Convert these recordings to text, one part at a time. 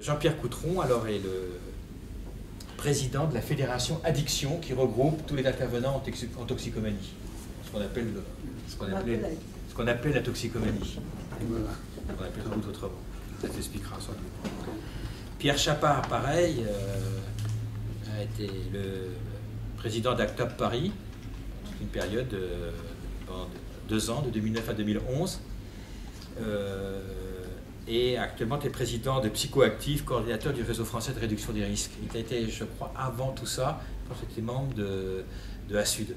Jean-Pierre Coutron alors est le président de la fédération Addiction qui regroupe tous les intervenants en toxicomanie, ce qu'on appelait la toxicomanie. Voilà. On appelle tout autrement. Ça t'expliquera sans doute. Pierre Chapard, pareil, a été le président d'Act Up Paris, toute une période pendant 2 ans, de 2009 à 2011. Et actuellement, tu es président de Psychoactive, coordinateur du réseau français de réduction des risques. Il a été, je crois, avant tout ça, quand tu étais membre de ASUD.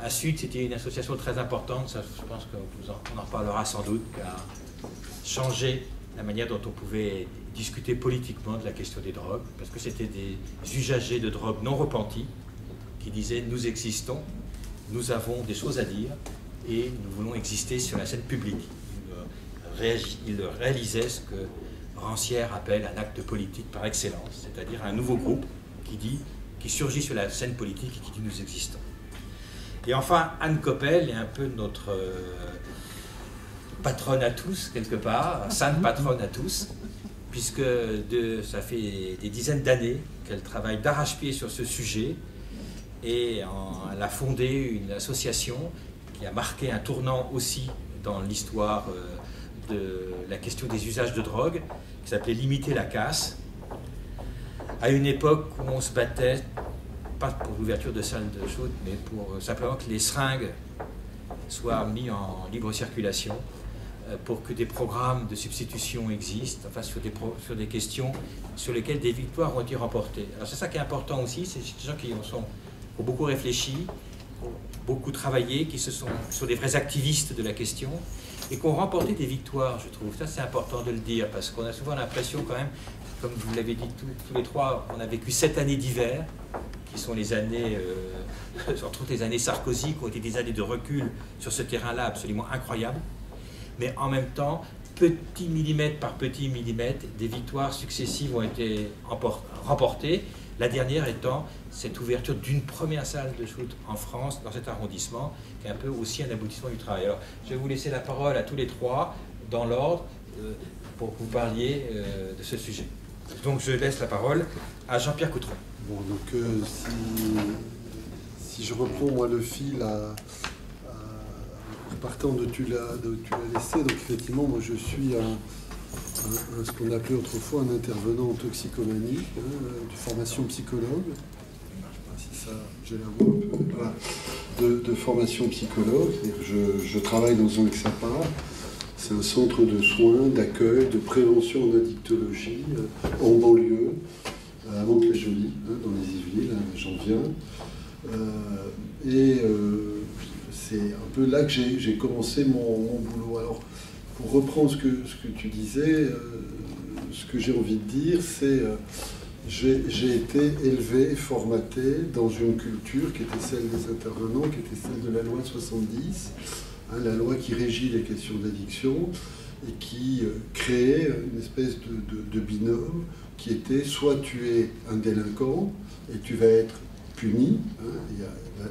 ASUD, c'était une association très importante, ça, je pense qu'on en reparlera sans doute, qui a changé la manière dont on pouvait discuter politiquement de la question des drogues, parce que c'était des usagers de drogues non repentis qui disaient « nous existons, nous avons des choses à dire et nous voulons exister sur la scène publique ». Il réalisait ce que Rancière appelle un acte politique par excellence, c'est-à-dire un nouveau groupe qui surgit sur la scène politique et qui dit nous existons. Et enfin, Anne Coppel est un peu notre patronne à tous, quelque part, sainte patronne à tous, puisque ça fait des dizaines d'années qu'elle travaille d'arrache-pied sur ce sujet, et elle a fondé une association qui a marqué un tournant aussi dans l'histoire de la question des usages de drogue, qui s'appelait Limiter la casse, à une époque où on se battait, pas pour l'ouverture de salles de shoot, mais pour simplement que les seringues soient mis en libre circulation, pour que des programmes de substitution existent, enfin sur des questions sur lesquelles des victoires ont été remportées. Alors c'est ça qui est important aussi, c'est des gens qui ont beaucoup réfléchi, beaucoup travaillé, qui sont des vrais activistes de la question, et qui ont remporté des victoires, je trouve. Ça, c'est important de le dire, parce qu'on a souvent l'impression quand même, comme vous l'avez dit tous les trois, on a vécu 7 années d'hiver, qui sont les années, entre autres les années Sarkozy, qui ont été des années de recul sur ce terrain-là absolument incroyable. Mais en même temps, petit millimètre par petit millimètre, des victoires successives ont été remportées. La dernière étant cette ouverture d'une première salle de shoot en France, dans cet arrondissement, qui est un peu aussi un aboutissement du travail. Alors, je vais vous laisser la parole à tous les trois, dans l'ordre, pour que vous parlier de ce sujet. Donc, je laisse la parole à Jean-Pierre Coutron. Bon, donc, si je reprends, moi, le fil partant de tu l'as laissé, donc effectivement, moi, je suis ce qu'on appelait autrefois un intervenant en toxicomanie, de formation psychologue. Je sais pas si ça, j'ai la voix un peu, voilà, de formation psychologue. Je travaille dans un XAPA, c'est un centre de soins, d'accueil, de prévention en addictologie, en banlieue, à Mantes-la-Jolie, dans les Yvelines, j'en viens. C'est un peu là que j'ai commencé mon boulot. Alors, pour reprendre ce que tu disais, ce que j'ai envie de dire, c'est j'ai été élevé, formaté dans une culture qui était celle des intervenants, qui était celle de la loi 70, la loi qui régit les questions d'addiction et qui créait une espèce de binôme qui était soit tu es un délinquant et tu vas être puni,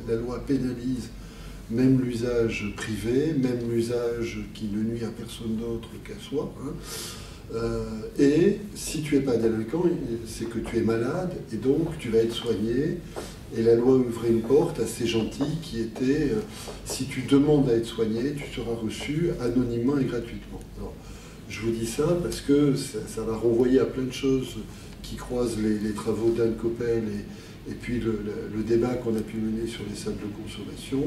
la loi pénalise même l'usage privé, même l'usage qui ne nuit à personne d'autre qu'à soi. Et si tu n'es pas délinquant, c'est que tu es malade, et donc tu vas être soigné. Et la loi ouvrait une porte assez gentille qui était, si tu demandes à être soigné, tu seras reçu anonymement et gratuitement. Alors, je vous dis ça parce que ça va renvoyer à plein de choses qui croisent les travaux d'Anne Coppel et puis le débat qu'on a pu mener sur les salles de consommation.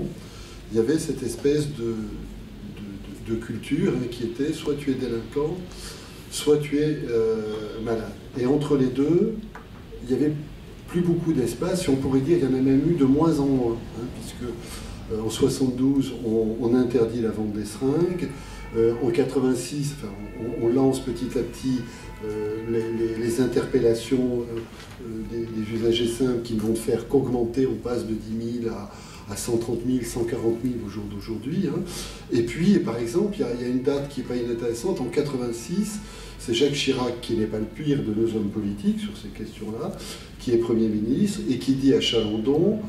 Il y avait cette espèce de culture qui était soit tu es délinquant, soit tu es malade. Et entre les deux, il n'y avait plus beaucoup d'espace, et on pourrait dire qu'il y en a même eu de moins en moins, puisque en 72, on interdit la vente des seringues, en 86, enfin, on lance petit à petit les interpellations des usagers simples qui ne vont faire qu'augmenter, on passe de 10 000 à 130 000, 140 000 au jour d'aujourd'hui. Et puis, par exemple, il y a une date qui n'est pas inintéressante. En 86, c'est Jacques Chirac, qui n'est pas le pire de nos hommes politiques sur ces questions-là, qui est Premier ministre et qui dit à Chalandon,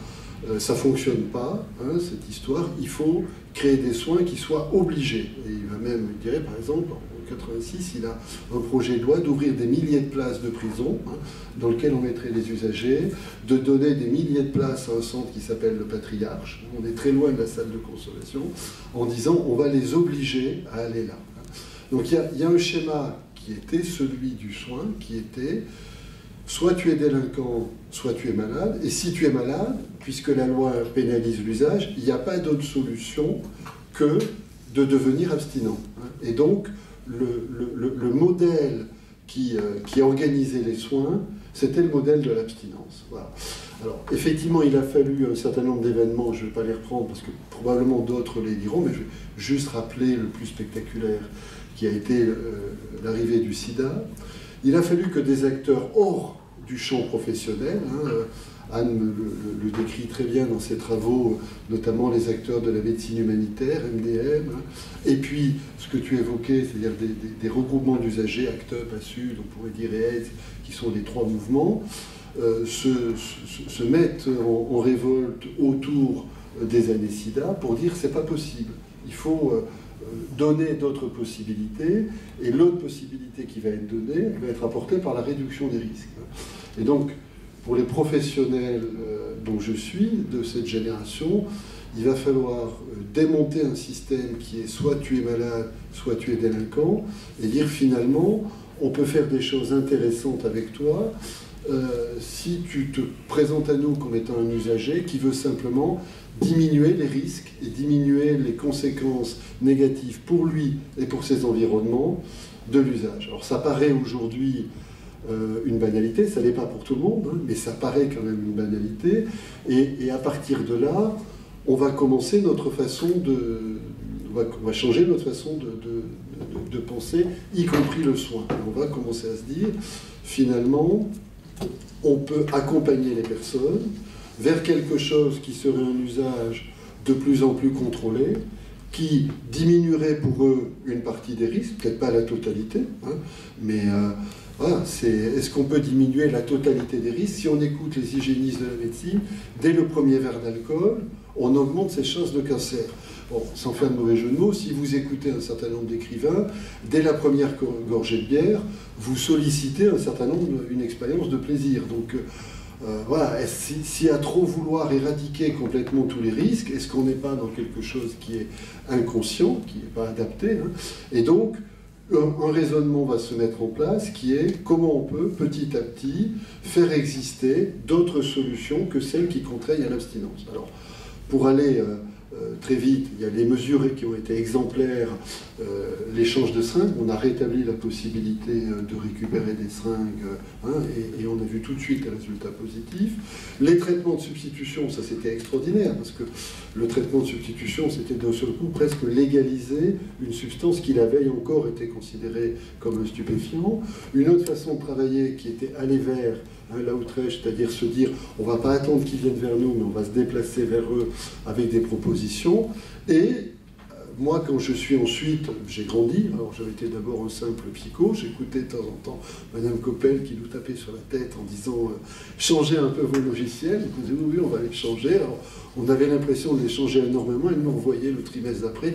ça ne fonctionne pas, cette histoire, il faut créer des soins qui soient obligés. Et il va même, il dirait par exemple, en 86, il a un projet de loi d'ouvrir des milliers de places de prison, hein, dans lequel on mettrait les usagers, de donner des milliers de places à un centre qui s'appelle le Patriarche. On est très loin de la salle de consommation, en disant on va les obliger à aller là. Donc il y a un schéma qui était celui du soin, qui était soit tu es délinquant, soit tu es malade, et si tu es malade, puisque la loi pénalise l'usage, il n'y a pas d'autre solution que de devenir abstinent. Et donc le modèle qui organisait les soins, c'était le modèle de l'abstinence. Voilà. Alors, effectivement, il a fallu un certain nombre d'événements, je ne vais pas les reprendre parce que probablement d'autres les diront, mais je vais juste rappeler le plus spectaculaire qui a été l'arrivée du sida. Il a fallu que des acteurs hors du champ professionnel, hein, Anne le décrit très bien dans ses travaux, notamment les acteurs de la médecine humanitaire, MDM, hein, et puis ce que tu évoquais, c'est-à-dire des regroupements d'usagers, ACT UP, ASUD, on pourrait dire AIDS, qui sont les trois mouvements, se mettent en révolte autour des années SIDA pour dire c'est pas possible, il faut donner d'autres possibilités, et l'autre possibilité qui va être donnée, elle va être apportée par la réduction des risques. Et donc, pour les professionnels dont je suis, de cette génération, il va falloir démonter un système qui est soit tu es malade, soit tu es délinquant, et dire finalement, on peut faire des choses intéressantes avec toi si tu te présentes à nous comme étant un usager qui veut simplement diminuer les risques et diminuer les conséquences négatives pour lui et pour ses environnements de l'usage. Alors ça paraît aujourd'hui une banalité, ça n'est pas pour tout le monde, hein, mais ça paraît quand même une banalité, et à partir de là, on va commencer notre façon de... On va changer notre façon de penser, y compris le soin. On va commencer à se dire, finalement, on peut accompagner les personnes vers quelque chose qui serait un usage de plus en plus contrôlé, qui diminuerait pour eux une partie des risques, peut-être pas la totalité, hein, mais voilà, est-ce qu'on peut diminuer la totalité des risques? Si on écoute les hygiénistes de la médecine, dès le premier verre d'alcool, on augmente ses chances de cancer. Bon, sans faire de mauvais jeu de mots, si vous écoutez un certain nombre d'écrivains, dès la première gorgée de bière, vous sollicitez un certain nombre, une expérience de plaisir. Donc voilà, si à trop vouloir éradiquer complètement tous les risques, est-ce qu'on n'est pas dans quelque chose qui est inconscient, qui n'est pas adapté, hein? Et donc, un raisonnement va se mettre en place qui est comment on peut petit à petit faire exister d'autres solutions que celles qui contraignent à l'abstinence. Alors, pour aller très vite, il y a les mesures qui ont été exemplaires, l'échange de seringues, on a rétabli la possibilité de récupérer des seringues, hein, et on a vu tout de suite les résultats positifs. Les traitements de substitution, ça c'était extraordinaire, parce que le traitement de substitution, c'était d'un seul coup presque légaliser une substance qui la veille encore était considérée comme un stupéfiant. Une autre façon de travailler qui était aller vers l'outreach, c'est-à-dire se dire on ne va pas attendre qu'ils viennent vers nous, mais on va se déplacer vers eux avec des propositions. Et moi, quand je suis ensuite, j'ai grandi, alors j'avais été d'abord un simple psycho, j'écoutais de temps en temps Madame Coppel qui nous tapait sur la tête en disant changez un peu vos logiciels. On disait oui, on va les changer. Alors, on avait l'impression de les changer énormément, et nous renvoyaient le trimestre d'après.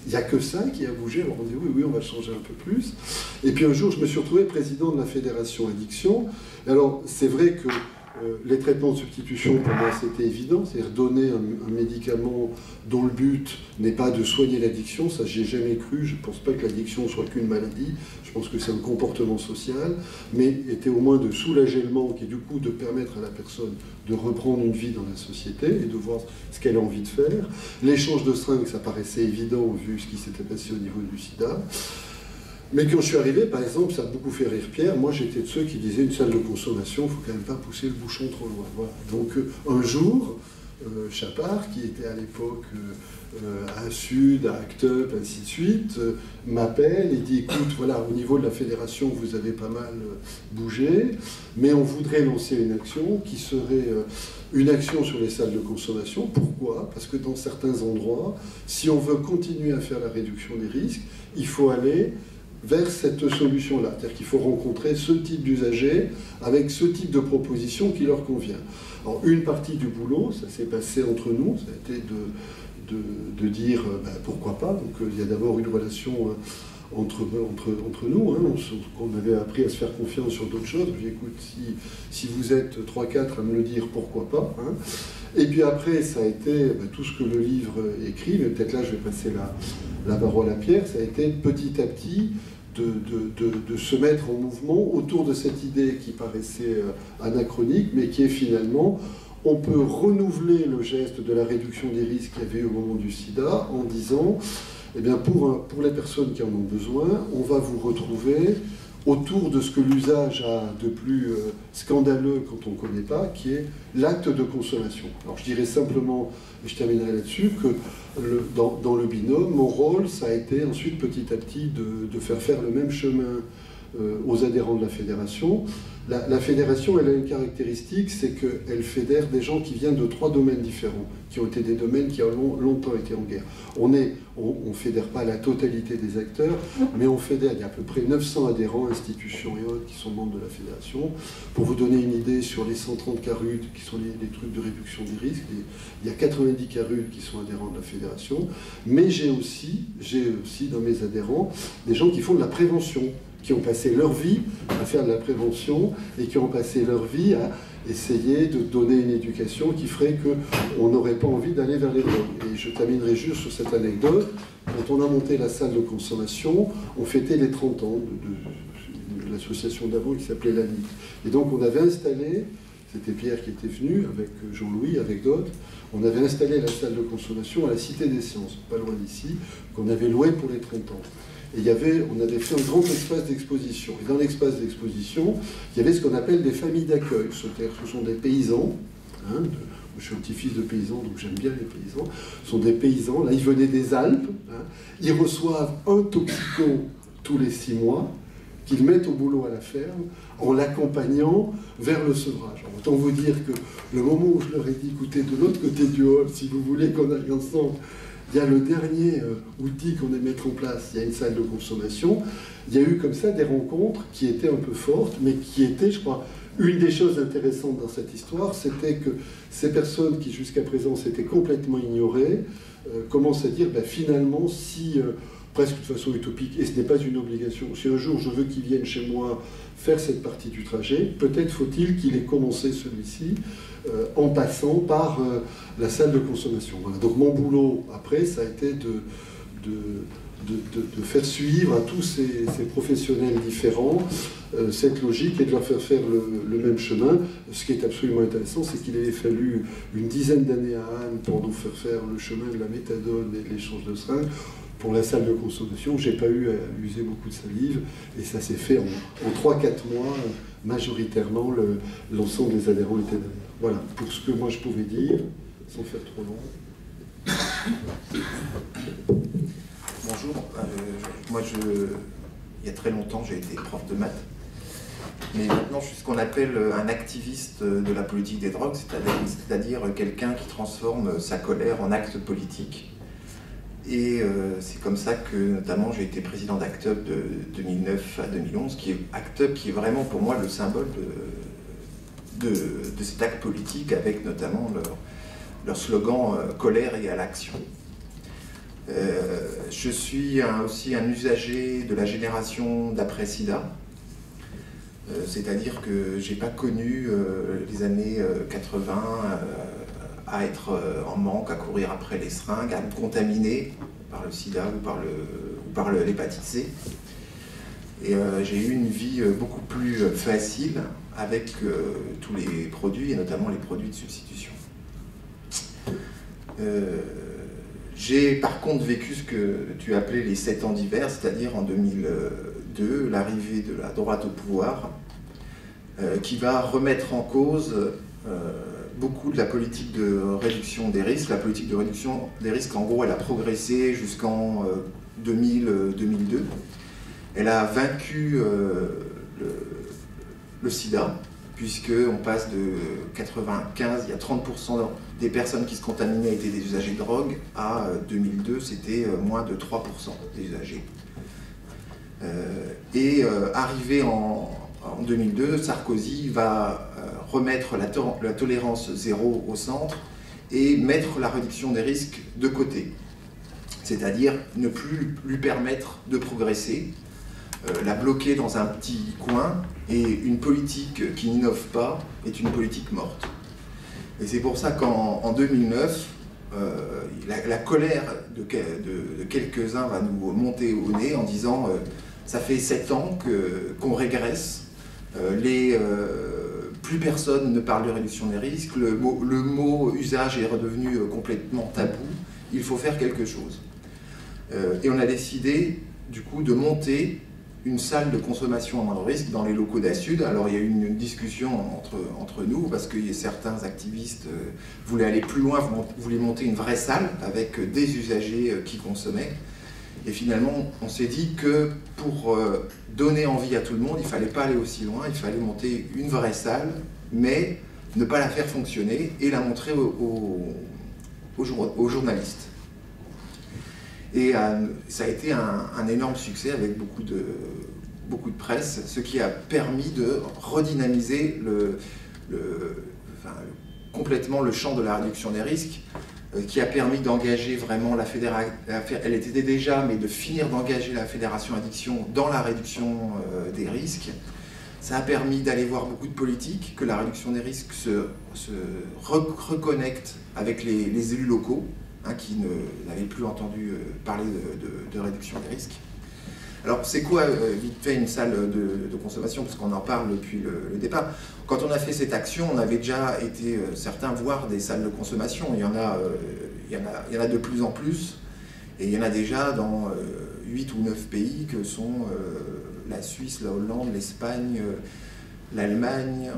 Il n'y a que ça qui a bougé, alors on dit oui, on va changer un peu plus. Et puis un jour, je me suis retrouvé président de la Fédération Addiction. Alors, c'est vrai que les traitements de substitution, pour moi, c'était évident, c'est-à-dire donner un médicament dont le but n'est pas de soigner l'addiction, ça j'ai jamais cru, je ne pense pas que l'addiction soit qu'une maladie, je pense que c'est un comportement social, mais était au moins de soulager le manque et du coup de permettre à la personne de reprendre une vie dans la société et de voir ce qu'elle a envie de faire. L'échange de seringues, ça paraissait évident vu ce qui s'était passé au niveau du sida. Mais quand je suis arrivé, par exemple, ça a beaucoup fait rire Pierre, moi j'étais de ceux qui disaient une salle de consommation, il ne faut quand même pas pousser le bouchon trop loin. Voilà. Donc un jour, Chapard, qui était à l'époque à Sud, à ACT UP, ainsi de suite, m'appelle et dit écoute, voilà, au niveau de la fédération, vous avez pas mal bougé, mais on voudrait lancer une action qui serait une action sur les salles de consommation. Pourquoi? Parce que dans certains endroits, si on veut continuer à faire la réduction des risques, il faut aller vers cette solution-là. C'est-à-dire qu'il faut rencontrer ce type d'usagers avec ce type de proposition qui leur convient. Alors, une partie du boulot, ça s'est passé entre nous, ça a été de dire pourquoi pas. Donc, il y a d'abord une relation entre nous, hein, on avait appris à se faire confiance sur d'autres choses. J'écoute, si vous êtes 3-4 à me le dire, pourquoi pas, hein. Et puis après, ça a été tout ce que le livre écrit, mais peut-être là je vais passer la parole à Pierre, ça a été petit à petit de se mettre en mouvement autour de cette idée qui paraissait anachronique, mais qui est finalement, on peut renouveler le geste de la réduction des risques qu'il y avait au moment du sida en disant, eh bien pour les personnes qui en ont besoin, on va vous retrouver autour de ce que l'usage a de plus scandaleux quand on ne connaît pas, qui est l'acte de consommation. Alors je dirais simplement, et je terminerai là-dessus, que dans le binôme, mon rôle, ça a été ensuite petit à petit de faire le même chemin aux adhérents de la fédération. La fédération, elle a une caractéristique, c'est qu'elle fédère des gens qui viennent de 3 domaines différents, qui ont été des domaines qui ont longtemps été en guerre. On ne fédère pas la totalité des acteurs, mais on fédère, il y a à peu près 900 adhérents, institutions et autres qui sont membres de la fédération. Pour vous donner une idée, sur les 130 CARUD, qui sont les trucs de réduction des risques, il y a 90 CARUD qui sont adhérents de la fédération, mais j'ai aussi dans mes adhérents des gens qui font de la prévention, qui ont passé leur vie à faire de la prévention et qui ont passé leur vie à essayer de donner une éducation qui ferait qu'on n'aurait pas envie d'aller vers les drogues. Et je terminerai juste sur cette anecdote. Quand on a monté la salle de consommation, on fêtait les 30 ans de l'association d'avant qui s'appelait la Ligue. Et donc on avait installé, c'était Pierre qui était venu avec Jean-Louis, avec d'autres, on avait installé la salle de consommation à la Cité des Sciences, pas loin d'ici, qu'on avait loué pour les 30 ans. Et on avait fait un grand espace d'exposition. Et dans l'espace d'exposition, il y avait ce qu'on appelle des familles d'accueil. C'est-à-dire que ce sont des paysans. Hein, je suis un petit-fils de paysan, donc j'aime bien les paysans. Ce sont des paysans. Là, ils venaient des Alpes. Hein, ils reçoivent un toxico tous les 6 mois, qu'ils mettent au boulot à la ferme, en l'accompagnant vers le sevrage. Alors, autant vous dire que le moment où je leur ai dit, écoutez, de l'autre côté du hall, si vous voulez qu'on aille ensemble, il y a le dernier outil qu'on aime mettre en place, il y a une salle de consommation. Il y a eu comme ça des rencontres qui étaient un peu fortes, mais qui étaient, je crois, une des choses intéressantes dans cette histoire, c'était que ces personnes qui jusqu'à présent s'étaient complètement ignorées, commencent à dire, ben, finalement, si, presque de façon utopique, et ce n'est pas une obligation, si un jour je veux qu'ils viennent chez moi faire cette partie du trajet, peut-être faut-il qu'il ait commencé celui-ci en passant par la salle de consommation. Voilà. Donc mon boulot, après, ça a été de faire suivre à tous ces professionnels différents cette logique et de leur faire le même chemin. Ce qui est absolument intéressant, c'est qu'il avait fallu une dizaine d'années à Anne pour nous faire le chemin de la méthadone et de l'échange de seringues. Pour la salle de consommation, je n'ai pas eu à user beaucoup de salive, et ça s'est fait en 3-4 mois, majoritairement, l'ensemble des adhérents étaient derrière. Voilà, pour ce que moi je pouvais dire, sans faire trop long. Bonjour, moi il y a très longtemps j'ai été prof de maths, mais maintenant je suis ce qu'on appelle un activiste de la politique des drogues, c'est-à-dire quelqu'un qui transforme sa colère en acte politique. Et c'est comme ça que, notamment, j'ai été président d'Act Up de 2009 à 2011, Act Up qui est vraiment pour moi le symbole de cet acte politique, avec notamment leur slogan « Colère égale action ». Je suis aussi un usager de la génération d'après-Sida, c'est-à-dire que je n'ai pas connu les années 80 à être en manque, à courir après les seringues, à me contaminer par le sida ou par l'hépatite C. Et j'ai eu une vie beaucoup plus facile avec tous les produits, et notamment les produits de substitution. J'ai par contre vécu ce que tu appelais les 7 ans d'hiver, c'est-à-dire en 2002, l'arrivée de la droite au pouvoir, qui va remettre en cause beaucoup de la politique de réduction des risques. La politique de réduction des risques, en gros, elle a progressé jusqu'en 2000-2002. Elle a vaincu le sida, puisqu'on passe de 95, il y a 30% des personnes qui se contaminaient étaient des usagers de drogue, à 2002, c'était moins de 3% des usagers. Arrivé en 2002, Sarkozy va remettre la tolérance zéro au centre et mettre la réduction des risques de côté. c'est-à-dire ne plus lui permettre de progresser, la bloquer dans un petit coin, et une politique qui n'innove pas est une politique morte. Et c'est pour ça qu'en 2009, la colère de quelques-uns va nous monter au nez en disant ça fait 7 ans qu'on régresse, plus personne ne parle de réduction des risques, le mot usage est redevenu complètement tabou, il faut faire quelque chose. Et on a décidé du coup de monter une salle de consommation à moindre risque dans les locaux d'A-Sud. Alors il y a eu une discussion entre nous parce que certains activistes voulaient aller plus loin, voulaient monter une vraie salle avec des usagers qui consommaient. Et finalement, on s'est dit que pour donner envie à tout le monde, il ne fallait pas aller aussi loin, il fallait monter une vraie salle, mais ne pas la faire fonctionner et la montrer aux journalistes. Et ça a été un énorme succès avec beaucoup de presse, ce qui a permis de redynamiser complètement le champ de la réduction des risques, qui a permis d'engager vraiment la fédération, elle était déjà, mais de finir d'engager la Fédération Addiction dans la réduction des risques. Ça a permis d'aller voir beaucoup de politiques, que la réduction des risques se reconnecte avec les élus locaux, qui n'avaient plus entendu parler de réduction des risques. Alors, c'est quoi, vite fait, une salle de consommation, parce qu'on en parle depuis le départ. Quand on a fait cette action, on avait déjà été certains voir des salles de consommation. Il y en a de plus en plus, et il y en a déjà dans 8 ou 9 pays, que sont la Suisse, la Hollande, l'Espagne, l'Allemagne,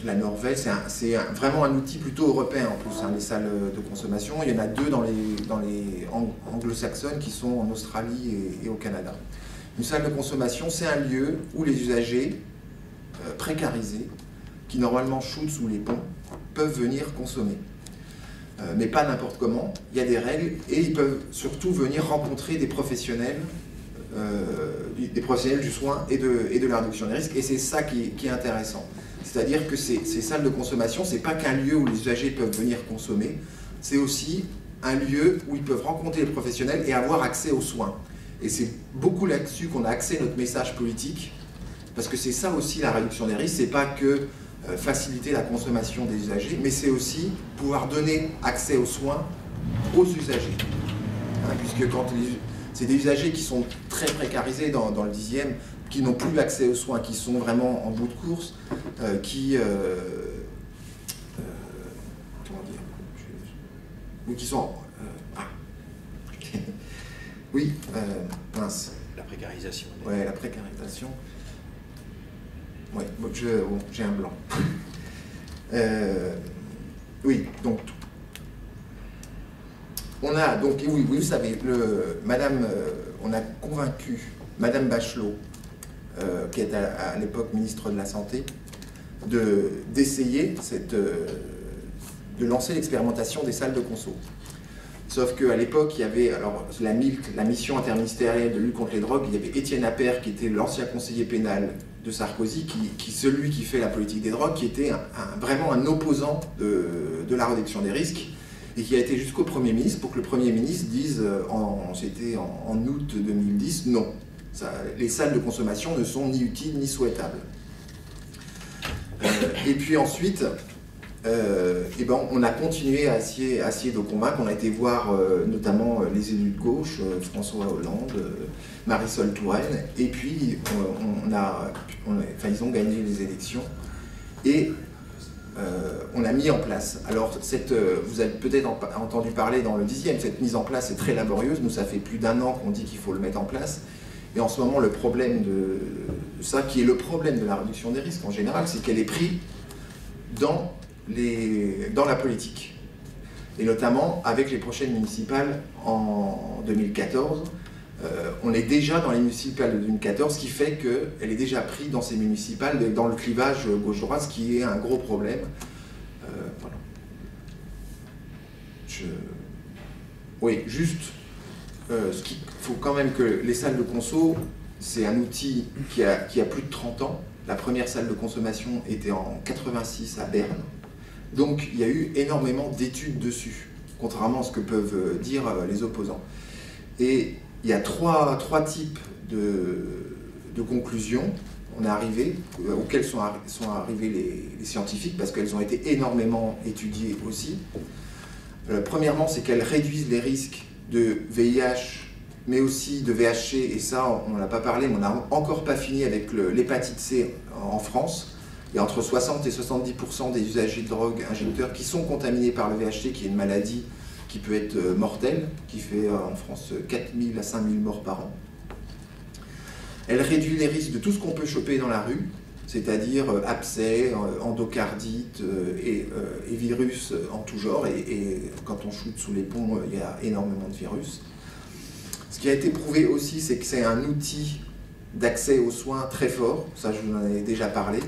la Norvège. C'est vraiment un outil plutôt européen en plus, les salles de consommation. Il y en a 2 dans les anglo-saxonnes qui sont en Australie et au Canada. Une salle de consommation, c'est un lieu où les usagers précarisés, qui normalement shootent sous les ponts, peuvent venir consommer. Mais pas n'importe comment, il y a des règles, et ils peuvent surtout venir rencontrer des professionnels du soin et de la réduction des risques, et c'est ça qui est intéressant. C'est-à-dire que ces salles de consommation, c'est pas qu'un lieu où les usagers peuvent venir consommer, c'est aussi un lieu où ils peuvent rencontrer les professionnels et avoir accès aux soins. Et c'est beaucoup là-dessus qu'on a axé notre message politique, parce que c'est ça aussi la réduction des risques, c'est pas que faciliter la consommation des usagers, mais c'est aussi pouvoir donner accès aux soins aux usagers. Puisque c'est des usagers qui sont très précarisés dans le 10e, qui n'ont plus accès aux soins, qui sont vraiment en bout de course, qui sont... oui, mince. La précarisation. Ouais, la précarisation. Ouais, bon, j'ai un blanc. Oui, donc... On a, donc, oui, vous savez, on a convaincu Madame Bachelot, qui est à l'époque ministre de la Santé, d'essayer de lancer l'expérimentation des salles de conso. Sauf qu'à l'époque, il y avait alors, la MILC, la mission interministérielle de lutte contre les drogues, il y avait Étienne Appert, qui était l'ancien conseiller pénal de Sarkozy, celui qui fait la politique des drogues, qui était vraiment un opposant de la réduction des risques, et qui a été jusqu'au Premier ministre pour que le Premier ministre dise, c'était en août 2010, non. Les salles de consommation ne sont ni utiles ni souhaitables. Et puis ensuite, on a continué à essayer de convaincre. On a été voir notamment les élus de gauche, François Hollande, Marisol Touraine, et puis ils ont gagné les élections. Et on a mis en place. Alors, vous avez peut-être entendu parler dans le 10e, cette mise en place est très laborieuse. Nous, ça fait plus d'1 an qu'on dit qu'il faut le mettre en place. Et en ce moment, le problème de ça, qui est le problème de la réduction des risques en général, c'est qu'elle est prise dans la politique. Et notamment avec les prochaines municipales en 2014. On est déjà dans les municipales de 2014, ce qui fait qu'elle est déjà prise dans ces municipales, dans le clivage gauche-droite, ce qui est un gros problème. Voilà. Oui, juste, ce qu'il faut quand même que les salles de conso, c'est un outil qui a plus de 30 ans. La première salle de consommation était en 86 à Berne. Donc il y a eu énormément d'études dessus, contrairement à ce que peuvent dire les opposants. Et il y a trois types de conclusions auxquelles sont arrivés les scientifiques, parce qu'elles ont été énormément étudiées aussi. Premièrement, c'est qu'elles réduisent les risques de VIH, mais aussi de VHC, et ça, on n'en a pas parlé, mais on n'a encore pas fini avec l'hépatite C en France. Il y a entre 60 et 70% des usagers de drogue injecteurs qui sont contaminés par le VHC, qui est une maladie qui peut être mortelle, qui fait en France 4000 à 5000 morts par an. Elle réduit les risques de tout ce qu'on peut choper dans la rue, c'est-à-dire abcès, endocardite et virus en tout genre. Et quand on shoot sous les ponts, il y a énormément de virus. Ce qui a été prouvé aussi, c'est que c'est un outil d'accès aux soins très fort, ça je vous en ai déjà parlé,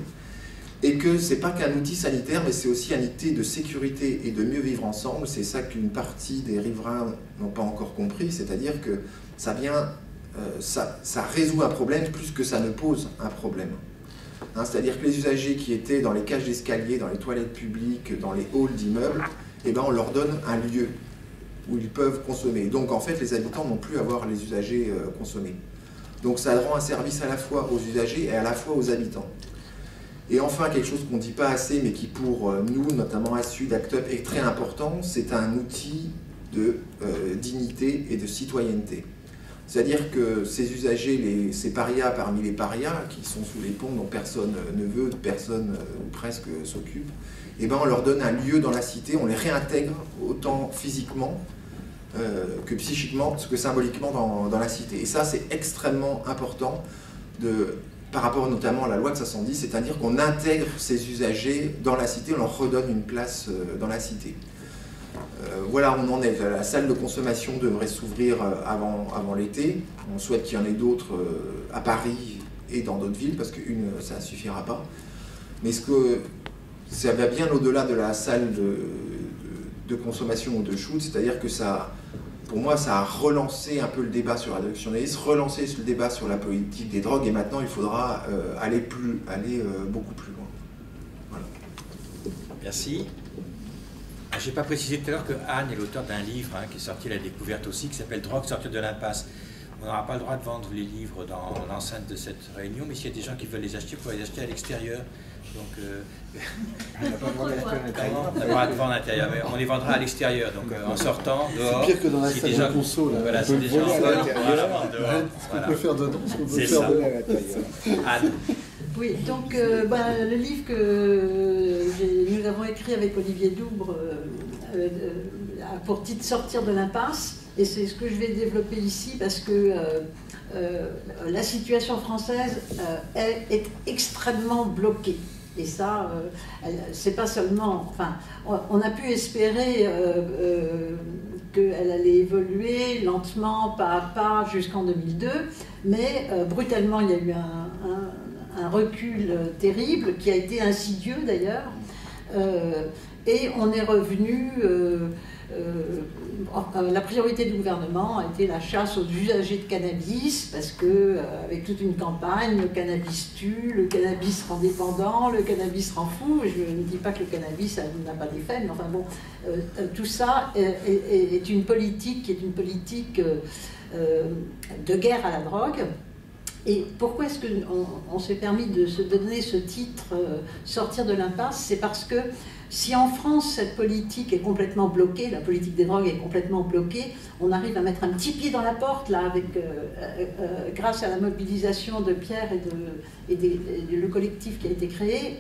et que c'est pas qu'un outil sanitaire, mais c'est aussi un outil de sécurité et de mieux vivre ensemble. C'est ça qu'une partie des riverains n'ont pas encore compris, c'est-à-dire que ça vient, ça résout un problème plus que ça ne pose un problème. Hein, c'est-à-dire que les usagers qui étaient dans les cages d'escalier, dans les toilettes publiques, dans les halls d'immeubles, eh ben on leur donne un lieu où ils peuvent consommer. Donc en fait, les habitants n'ont plus à voir les usagers consommer. Donc ça rend un service à la fois aux usagers et à la fois aux habitants. Et enfin, quelque chose qu'on ne dit pas assez, mais qui pour nous, notamment à Sud, Act Up, est très important, c'est un outil de dignité et de citoyenneté. C'est-à-dire que ces usagers, ces parias parmi les parias, qui sont sous les ponts, dont personne ne veut, personne ou presque s'occupe, eh ben on leur donne un lieu dans la cité, on les réintègre autant physiquement que psychiquement, que symboliquement dans la cité. Et ça, c'est extrêmement important par rapport notamment à la loi de 70, c'est-à-dire qu'on intègre ces usagers dans la cité, on leur redonne une place dans la cité. Voilà, on en est. La salle de consommation devrait s'ouvrir avant l'été. On souhaite qu'il y en ait d'autres à Paris et dans d'autres villes, parce qu'une, ça ne suffira pas. Mais ça va bien au-delà de la salle de consommation ou de shoot, c'est-à-dire que ça, pour moi, ça a relancé un peu le débat sur la réduction des risques, relancé le débat sur la politique des drogues, et maintenant il faudra aller beaucoup plus loin. Voilà. Merci. Je n'ai pas précisé tout à l'heure que Anne est l'auteur d'un livre qui est sorti à la découverte aussi, qui s'appelle « Drogue, sortir de l'impasse ». On n'aura pas le droit de vendre les livres dans l'enceinte de cette réunion, mais s'il y a des gens qui veulent les acheter, vous pouvez les acheter à l'extérieur. Donc, on n'a pas le droit d'acheter à l'intérieur. On n'a pas le droit de vendre à l'intérieur, mais on les vendra à l'extérieur. Donc en sortant, dehors. C'est pire que dans la salle de conso. Voilà, si des gens veulent, on va la vendre dehors. Ce qu'on peut faire dedans, ce qu'on peut faire dedans. Anne. Oui, donc le livre que nous avons écrit avec Olivier Doubre a pour titre « Sortir de l'impasse ». Et c'est ce que je vais développer ici parce que la situation française est extrêmement bloquée. Et ça, c'est pas seulement... Enfin, on a pu espérer qu'elle allait évoluer lentement, pas à pas, jusqu'en 2002. Mais brutalement, il y a eu un recul terrible, qui a été insidieux d'ailleurs. Et on est revenu... la priorité du gouvernement a été la chasse aux usagers de cannabis, parce que avec toute une campagne, le cannabis tue, le cannabis rend dépendant, le cannabis rend fou. Je ne dis pas que le cannabis n'a pas d'effet, mais enfin bon, tout ça est une politique qui est une politique de guerre à la drogue. Et pourquoi est-ce qu'on s'est permis de se donner ce titre, sortir de l'impasse? C'est parce que si en France cette politique est complètement bloquée, la politique des drogues est complètement bloquée, on arrive à mettre un petit pied dans la porte là, grâce à la mobilisation de Pierre et le collectif qui a été créé.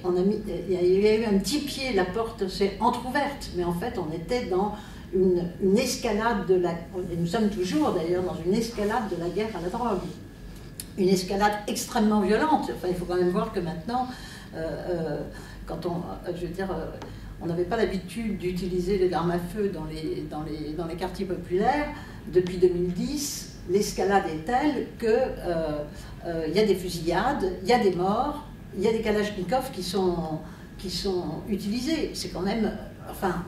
Il y a eu un petit pied, la porte s'est entrouverte, mais en fait on était dans une escalade et nous sommes toujours d'ailleurs dans une escalade de la guerre à la drogue. Une escalade extrêmement violente. Enfin, il faut quand même voir que maintenant, quand on n'avait pas l'habitude d'utiliser les armes à feu dans les quartiers populaires. Depuis 2010, l'escalade est telle qu'il y a des fusillades, il y a des morts, il y a des kalachnikovs qui sont utilisés. C'est quand même... Enfin,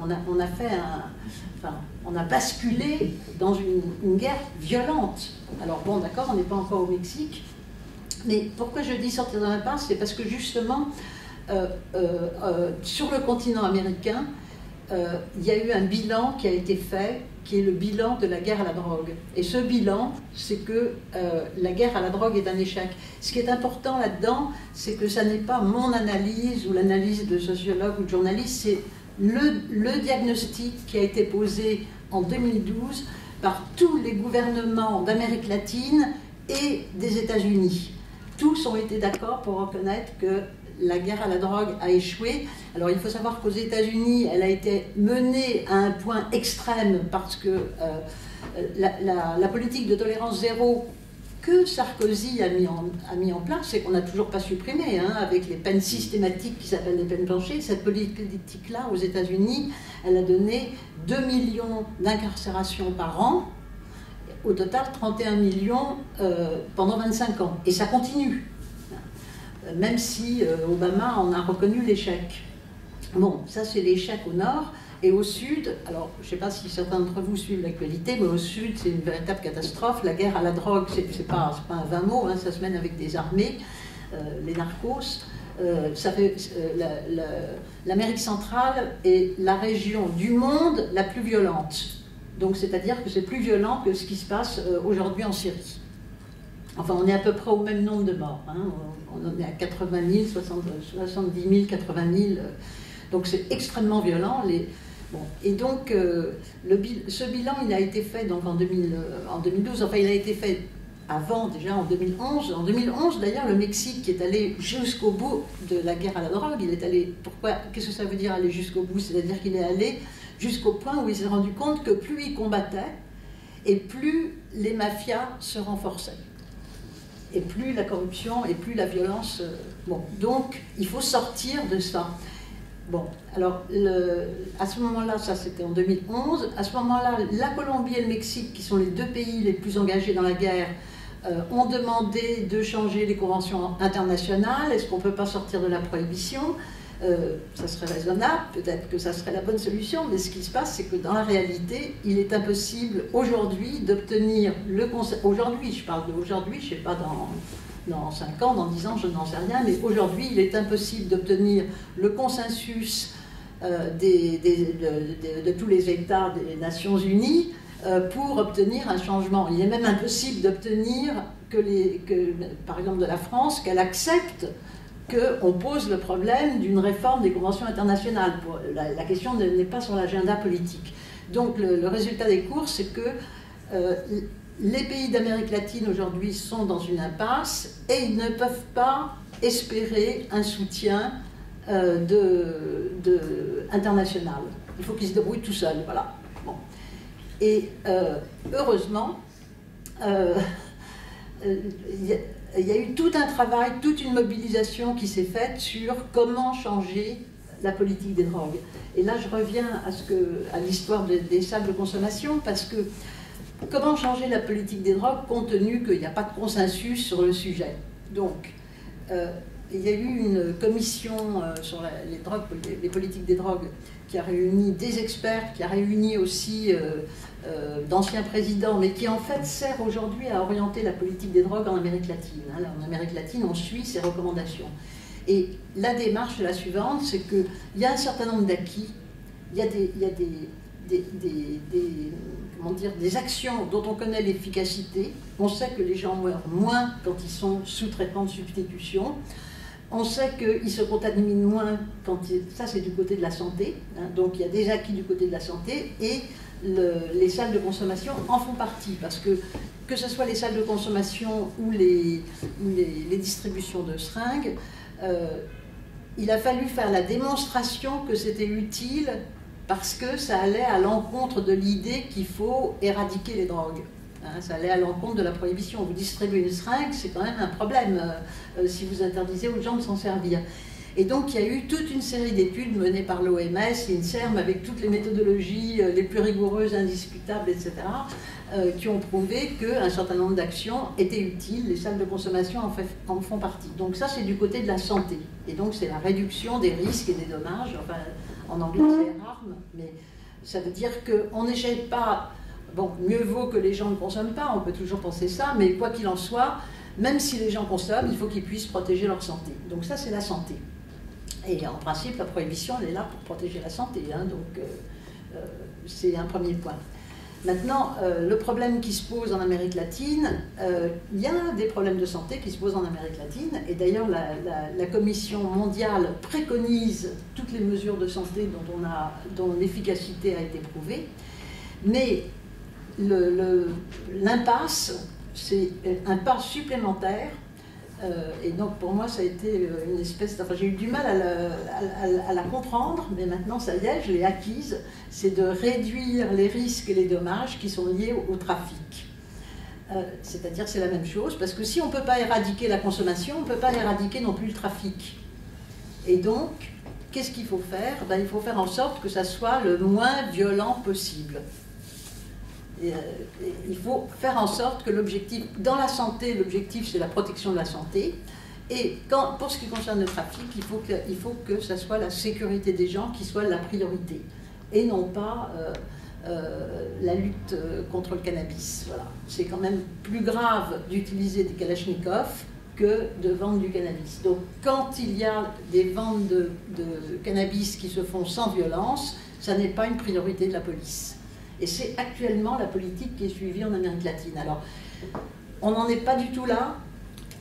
on a basculé dans une guerre violente. Alors bon, d'accord, on n'est pas encore au Mexique, mais pourquoi je dis sortir de l'impasse? C'est parce que justement, sur le continent américain, il y a eu un bilan qui a été fait, qui est le bilan de la guerre à la drogue. Et ce bilan, c'est que la guerre à la drogue est un échec. Ce qui est important là-dedans, c'est que ça n'est pas mon analyse ou l'analyse de sociologue ou de journaliste, c'est le diagnostic qui a été posé en 2012 par tous les gouvernements d'Amérique latine et des États-Unis. Tous ont été d'accord pour reconnaître que la guerre à la drogue a échoué. Alors il faut savoir qu'aux États-Unis, elle a été menée à un point extrême parce que la politique de tolérance zéro que Sarkozy a mis en place et qu'on n'a toujours pas supprimé, hein, avec les peines systématiques qui s'appellent les peines planchées, cette politique-là aux États-Unis, elle a donné 2 millions d'incarcérations par an, au total 31 millions pendant 25 ans. Et ça continue, même si Obama en a reconnu l'échec. Bon, ça c'est l'échec au nord. Et au sud, alors je ne sais pas si certains d'entre vous suivent l'actualité, mais au sud c'est une véritable catastrophe. La guerre à la drogue, c'est pas un vain mot, hein, ça se mène avec des armées, les narcos. L'Amérique centrale est la région du monde la plus violente. Donc c'est-à-dire que c'est plus violent que ce qui se passe aujourd'hui en Syrie. Enfin, on est à peu près au même nombre de morts. Hein. On en est à 80 000, 70 000, 80 000. Donc c'est extrêmement violent. Bon. Et donc, ce bilan, il a été fait donc, en 2012. Enfin, il a été fait avant, déjà en 2011. En 2011, d'ailleurs, le Mexique qui est allé jusqu'au bout de la guerre à la drogue, il est allé... Pourquoi? Qu'est-ce que ça veut dire aller jusqu'au bout? C'est-à-dire qu'il est allé jusqu'au point où il s'est rendu compte que plus il combattait, et plus les mafias se renforçaient. Et plus la corruption, et plus la violence... Bon, donc, il faut sortir de ça. Bon, alors, à ce moment-là, ça c'était en 2011, à ce moment-là, la Colombie et le Mexique, qui sont les deux pays les plus engagés dans la guerre, ont demandé de changer les conventions internationales. Est-ce qu'on ne peut pas sortir de la prohibition? Ça serait raisonnable, peut-être que ça serait la bonne solution, mais ce qui se passe, c'est que dans la réalité, il est impossible aujourd'hui d'obtenir le conseil. Aujourd'hui, je parle d'aujourd'hui, je ne sais pas dans 5 ans, dans 10 ans, je n'en sais rien, mais aujourd'hui, il est impossible d'obtenir le consensus de tous les États des Nations Unies pour obtenir un changement. Il est même impossible d'obtenir par exemple de la France, qu'elle accepte qu'on pose le problème d'une réforme des conventions internationales. La question n'est pas sur l'agenda politique. Donc le résultat des courses, c'est que les pays d'Amérique latine aujourd'hui sont dans une impasse et ils ne peuvent pas espérer un soutien international. Il faut qu'ils se débrouillent tout seuls, voilà. Bon. Et heureusement, il y a eu tout un travail, toute une mobilisation qui s'est faite sur comment changer la politique des drogues. Et là, je reviens à l'histoire des salles de consommation, parce que comment changer la politique des drogues compte tenu qu'il n'y a pas de consensus sur le sujet. Donc, il y a eu une commission sur les politiques des drogues qui a réuni des experts, qui a réuni aussi d'anciens présidents, mais qui en fait sert aujourd'hui à orienter la politique des drogues en Amérique latine. Là, en Amérique latine, on suit ces recommandations. Et la démarche est la suivante, c'est qu'il y a un certain nombre d'acquis, il y a des actions dont on connaît l'efficacité. On sait que les gens meurent moins quand ils sont sous traitement de substitution. On sait qu'ils se contaminent moins quand ça c'est du côté de la santé, hein, donc il y a des acquis du côté de la santé, et les salles de consommation en font partie, parce que ce soit les salles de consommation ou les distributions de seringues, il a fallu faire la démonstration que c'était utile parce que ça allait à l'encontre de l'idée qu'il faut éradiquer les drogues. Hein, ça allait à l'encontre de la prohibition. Vous distribuez une seringue, c'est quand même un problème si vous interdisez aux gens de s'en servir. Et donc il y a eu toute une série d'études menées par l'OMS, l'INSERM, avec toutes les méthodologies les plus rigoureuses, indiscutables, etc., qui ont prouvé qu'un certain nombre d'actions étaient utiles. Les salles de consommation en font partie. Donc ça, c'est du côté de la santé. Et donc c'est la réduction des risques et des dommages. Enfin, en anglais, c'est harm, mais ça veut dire qu'on n'échappe pas... Bon, mieux vaut que les gens ne consomment pas, on peut toujours penser ça, mais quoi qu'il en soit, même si les gens consomment, il faut qu'ils puissent protéger leur santé. Donc ça, c'est la santé. Et en principe, la prohibition, elle est là pour protéger la santé, hein, donc c'est un premier point. Maintenant, le problème qui se pose en Amérique latine, il y a des problèmes de santé qui se posent en Amérique latine, et d'ailleurs la Commission mondiale préconise toutes les mesures de santé dont l'efficacité a été prouvée, mais l'impasse, c'est un pas supplémentaire. Et donc pour moi ça a été une espèce, enfin j'ai eu du mal à la comprendre, mais maintenant ça y est, je l'ai acquise, c'est de réduire les risques et les dommages qui sont liés au trafic. C'est-à-dire c'est la même chose, parce que si on ne peut pas éradiquer la consommation, on ne peut pas éradiquer non plus le trafic. Et donc, qu'est-ce qu'il faut faire? Ben, il faut faire en sorte que ça soit le moins violent possible. Il faut faire en sorte que l'objectif, dans la santé, l'objectif c'est la protection de la santé, et pour ce qui concerne le trafic, il faut que ça soit la sécurité des gens qui soit la priorité, et non pas la lutte contre le cannabis. Voilà. C'est quand même plus grave d'utiliser des kalachnikovs que de vendre du cannabis. Donc quand il y a des ventes de cannabis qui se font sans violence, ça n'est pas une priorité de la police. Et c'est actuellement la politique qui est suivie en Amérique latine. Alors, on n'en est pas du tout là,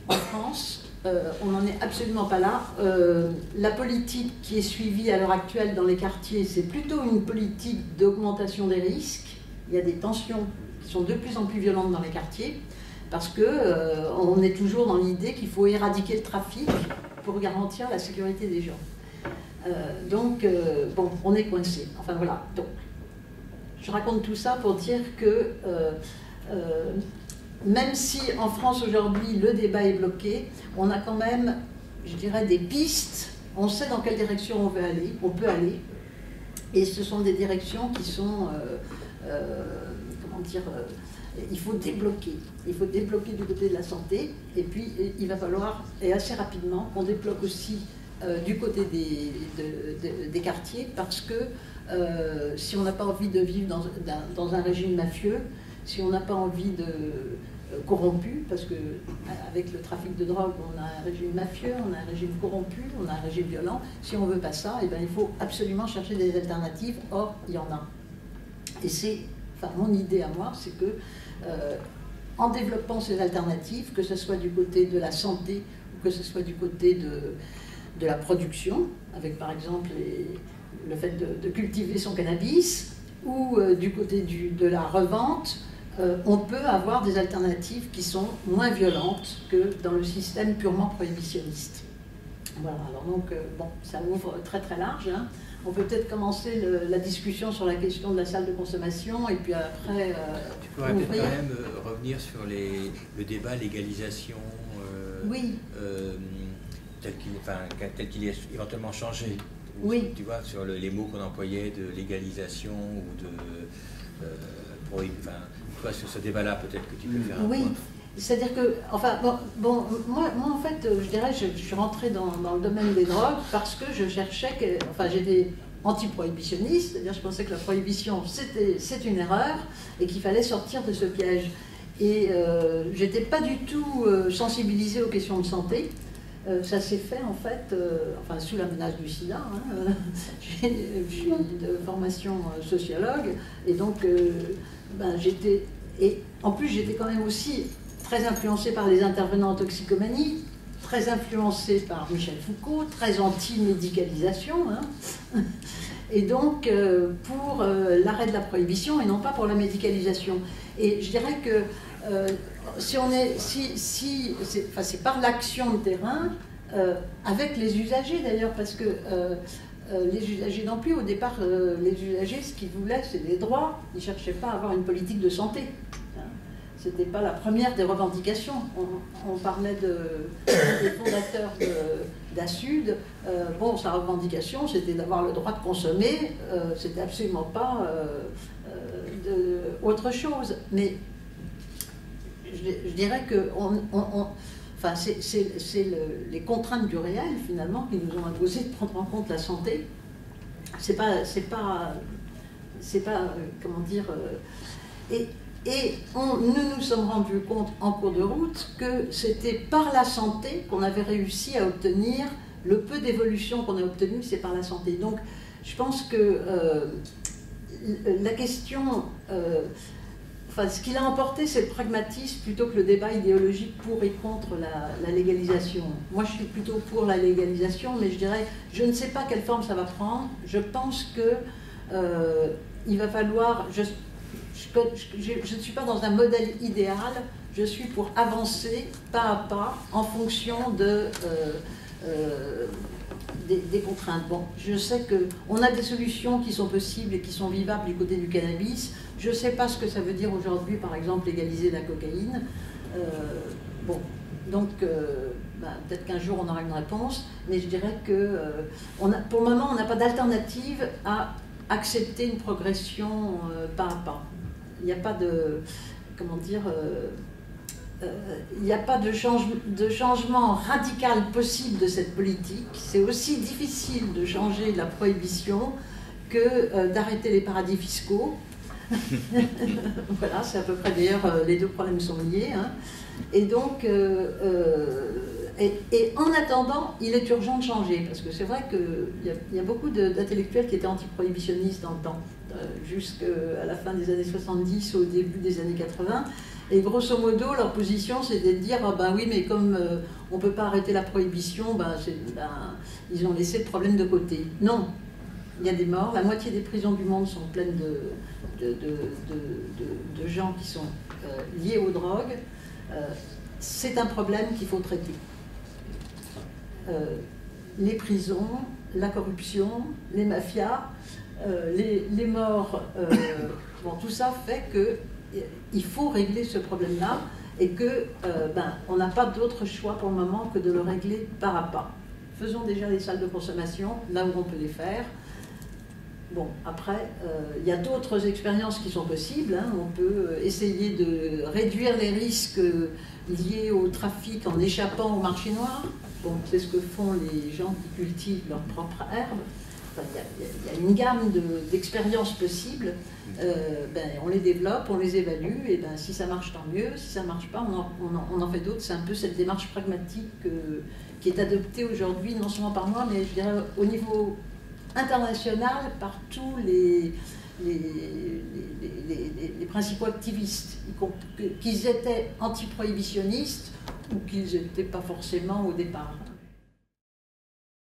en France, on n'en est absolument pas là. La politique qui est suivie à l'heure actuelle dans les quartiers, c'est plutôt une politique d'augmentation des risques. Il y a des tensions qui sont de plus en plus violentes dans les quartiers, parce qu'on est toujours dans l'idée qu'il faut éradiquer le trafic pour garantir la sécurité des gens. Bon, on est coincé. Enfin voilà. Donc, je raconte tout ça pour dire que même si en France aujourd'hui le débat est bloqué, on a quand même, je dirais, des pistes, on sait dans quelle direction on peut aller, et ce sont des directions qui sont, comment dire, il faut débloquer du côté de la santé, et puis il va falloir, et assez rapidement, qu'on débloque aussi du côté des quartiers, parce que si on n'a pas envie de vivre dans un régime mafieux, si on n'a pas envie de corrompu, parce qu'avec le trafic de drogue, on a un régime mafieux, on a un régime corrompu, on a un régime violent, si on ne veut pas ça, eh bien, il faut absolument chercher des alternatives, or il y en a. Et c'est, enfin mon idée à moi, c'est que en développant ces alternatives, que ce soit du côté de la santé ou que ce soit du côté de la production, avec par exemple le fait de cultiver son cannabis, ou du côté de la revente, on peut avoir des alternatives qui sont moins violentes que dans le système purement prohibitionniste. Voilà, alors donc, bon, ça ouvre très très large, hein. On peut peut-être commencer la discussion sur la question de la salle de consommation, et puis après... tu pourrais peut-être quand même revenir sur le débat légalisation, oui. Tel qu'il est éventuellement changé. Oui. Tu vois, sur les mots qu'on employait de légalisation ou de... toi, sur ce débat-là, peut-être que tu peux faire un point. C'est-à-dire que, enfin, bon, moi, en fait, je dirais, je suis rentrée dans le domaine des drogues parce que je cherchais, enfin, j'étais anti-prohibitionniste, c'est-à-dire je pensais que la prohibition, c'est une erreur et qu'il fallait sortir de ce piège. Et j'étais pas du tout sensibilisée aux questions de santé. Ça s'est fait en fait, enfin sous la menace du sida, hein, je suis de formation sociologue, et donc et en plus j'étais quand même aussi très influencée par les intervenants en toxicomanie, très influencée par Michel Foucault, très anti-médicalisation, hein, et donc pour l'arrêt de la prohibition et non pas pour la médicalisation. Et je dirais que c'est par l'action de terrain, avec les usagers d'ailleurs, parce que les usagers non plus, au départ, les usagers, ce qu'ils voulaient, c'est des droits, ils ne cherchaient pas à avoir une politique de santé. Ce n'était pas la première des revendications. On parlait des fondateurs d'Assud. Bon, sa revendication, c'était d'avoir le droit de consommer, c'était absolument pas autre chose. Mais je dirais que enfin, c'est les contraintes du réel, finalement, qui nous ont imposé de prendre en compte la santé. C'est pas comment dire... Et nous nous sommes rendus compte en cours de route que c'était par la santé qu'on avait réussi à obtenir le peu d'évolution qu'on a obtenu, c'est par la santé. Donc, je pense que la question, enfin, ce qu'il a emporté, c'est le pragmatisme plutôt que le débat idéologique pour et contre la légalisation. Moi, je suis plutôt pour la légalisation, mais je dirais, je ne sais pas quelle forme ça va prendre. Je pense que il va falloir... Je ne suis pas dans un modèle idéal, je suis pour avancer pas à pas en fonction des contraintes. Bon, je sais qu'on a des solutions qui sont possibles et qui sont vivables du côté du cannabis. Je ne sais pas ce que ça veut dire aujourd'hui, par exemple, légaliser la cocaïne. Bon, donc peut-être qu'un jour on aura une réponse, mais je dirais que pour le moment, on n'a pas d'alternative à accepter une progression pas à pas. Il n'y a pas de, comment dire, il n'y a pas de changement radical possible de cette politique. C'est aussi difficile de changer la prohibition que d'arrêter les paradis fiscaux. Voilà, c'est à peu près, d'ailleurs, les deux problèmes sont liés. Hein. Et donc, et en attendant, il est urgent de changer, parce que c'est vrai qu'il y a beaucoup d'intellectuels qui étaient anti-prohibitionnistes dans le temps, jusqu'à la fin des années 70, au début des années 80. Et grosso modo, leur position, c'était de dire ben oui, mais comme on ne peut pas arrêter la prohibition, ils ont laissé le problème de côté. Non, il y a des morts. La moitié des prisons du monde sont pleines de gens qui sont liés aux drogues. C'est un problème qu'il faut traiter. Les prisons, la corruption, les mafias, les morts, bon, tout ça fait qu'il faut régler ce problème-là et qu'on n'a pas d'autre choix pour le moment que de le régler pas à pas. Faisons déjà les salles de consommation, là où on peut les faire. Bon, après, il y a d'autres expériences qui sont possibles. Hein. On peut essayer de réduire les risques liés au trafic en échappant au marché noir. Bon, c'est ce que font les gens qui cultivent leur propre herbe. Enfin, il y a une gamme d'expériences possibles. On les développe, on les évalue, et si ça marche, tant mieux. Si ça ne marche pas, on en fait d'autres. C'est un peu cette démarche pragmatique qui est adoptée aujourd'hui, non seulement par moi, mais je dirais au niveau international, par tous les principaux activistes, qu'ils étaient anti-prohibitionnistes ou qu'ils n'étaient pas forcément au départ.